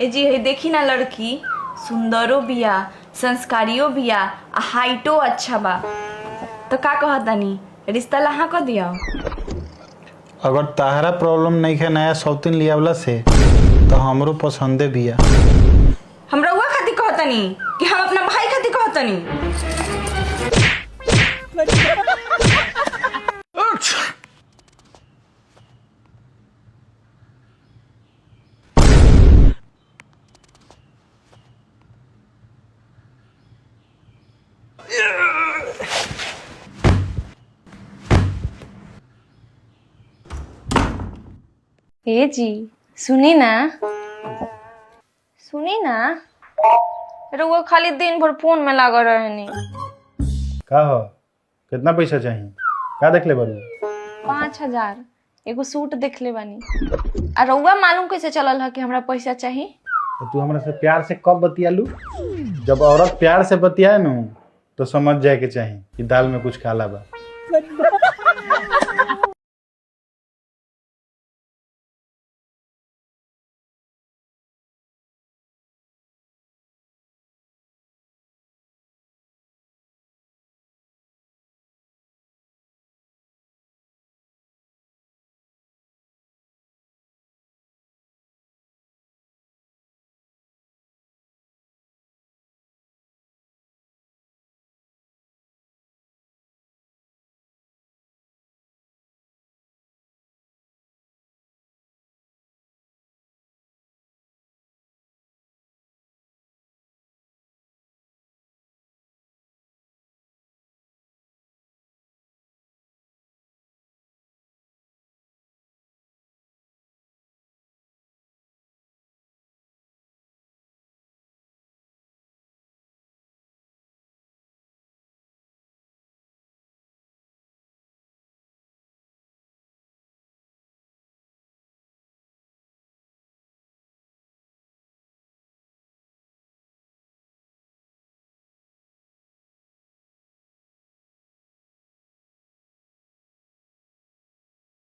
ए जी है देखी ना लड़की सुंदरो बिया संस्कारियो बिया आ हाइटो अच्छा बा। तो का कहतानी रिश्ता लहा कर दिया। अगर ताहरा प्रॉब्लम नहीं है नया सौतीन लियावला से तो हमरो पसंदे बिया। हम रउआ खातिर कहतानी कि हम अपना भाई खातिर कहतानी। ए जी सुनी ना सुनी ना। रउआ खाली दिन भर फोन में लगा रहनी। का हो कितना पैसा चाहिए का देख ले बारू 5,000 एगो सूट देख ले बानी। आ रउआ मालूम कैसे चलल है कि हमरा पैसा चाहिए? तो तू हमरा से प्यार से कब बतियालू? जब औरत प्यार से बतियाए न तो समझ जाए के चाहिए कि दाल में कुछ काला बा।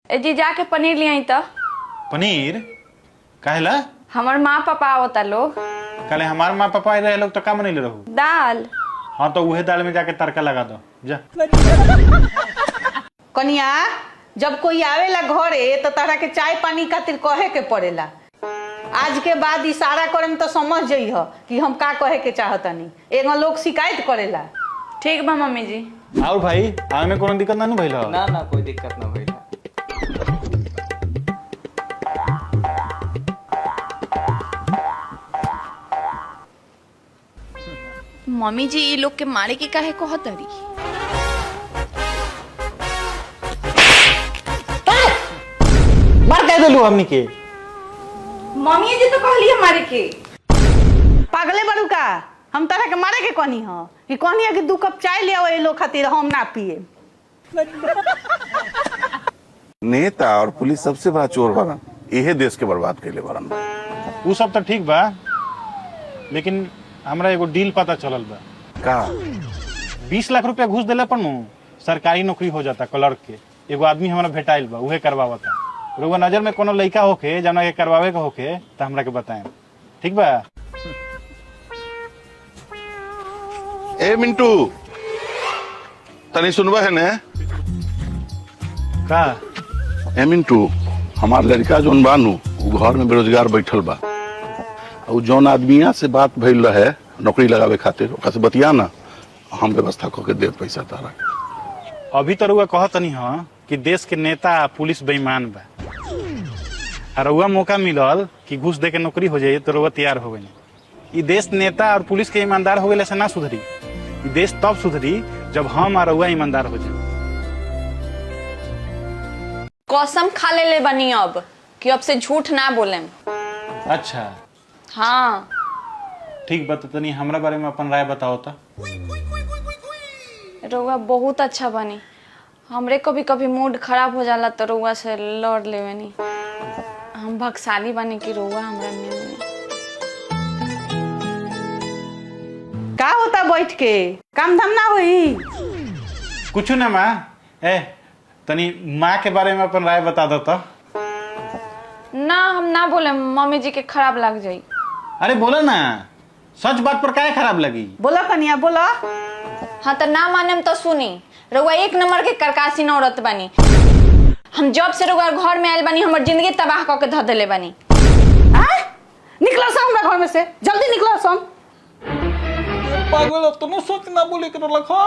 ए जी जाके पनीर ले आई तो। पनीर काहेला? हमार माँ पापा आवता लोग। कल हमार माँ पापा आए रहे लोग तो का बनैले रहू? दाल। हाँ तो उहे दाल में जाके तड़का लगा दो जा। कनिया जब कोई आवेला घरे तो तारा के चाय पानी खातिर कहे के पड़ेला। आज के बाद इशारा करम तो समझ जइह कि हम का कहे के चाहतनी। एगो लोग शिकायत करेला। ठीक बा मम्मी जी। और भाई आवे में कोनो दिक्कत ना नु भइल? ना ना कोई दिक्कत ना भइल। मम्मी जी ये लोग के मारे के काहे कहतरी? मार कह देलू हमनी के। मम्मी जी तो कहली मारे के। पागले बड़ू का? हम तारा के मारे के कहनी ह कि कहनी है कि 2 कप चाय ले आओ ये लोग खातिर हम ना पिए। नेता और पुलिस सबसे बड़ा चोर बना, यही देश के बर्बाद कैले बरन। उ सब तो ठीक बा लेकिन हमरा एगो डील पता चलल बा। का? 20 लाख रुपया घूस देला पर नु सरकारी नौकरी हो जाता क्लर्क के। एगो आदमी हमरा भेटाइल बा उहे करवावता। रउआ नजर में कोनो लइका होखे जौना के करवावे के होखे त हमरा के बताएं। ठीक बा? ए मिंटू तनी सुनबा है ने? का? ए मिंटू हमार लड़का जोन बानू उ घर में बेरोजगार बैठल बा। और जौन आदमिया से बात भइल रहे नौकरी लगावे खातिर ओकरा से बतिया ना, हम व्यवस्था करके दे पैसा तारा। अभी तो रउआ कहतनी हां कि देश के नेता पुलिस बेईमान बा। और रउआ मौका मिलल कि घूस दे के नौकरी हो जाए तो रउआ तैयार हो गई। ई देश नेता और पुलिस के ईमानदार हो गए से ना सुधरी। ई देश तब सुधरी जब हम और रउआ ईमानदार हो जाए। कसम खा ले बनी अब कि अब से झूठ ना बोलेम। अच्छा हाँ ठीक बा। तनी हमरा बारे में अपन राय बताओ ता। रउआ बहुत अच्छा बनी। हमरे कभी कभी मूड खराब हो जाला तो रउआ से लड़ लेवनी। हम भगशाली बनी कि रउआ हमरा मिलनी। का होता बैठ के? काम धाम ना होई? कुछ ना माँ। ए तनी माँ के बारे में अपन राय बता दो तो। ना हम ना बोले, मम्मी जी के खराब लग जाई। अरे बोलो ना, सच बात पर काहे खराब लगी? बोलो कनिया बोलो। हाँ तो ना माने तो सुनी, रउआ एक नंबर के करकासी औरत बानी। हम जब से रउआ घर में आयल बानी हमर जिंदगी तबाह करके धऽ देले बानी। निकलो सा हमरा घर में से, जल्दी निकलो सा। पागल, तुम सोच ना बोले कर रखा।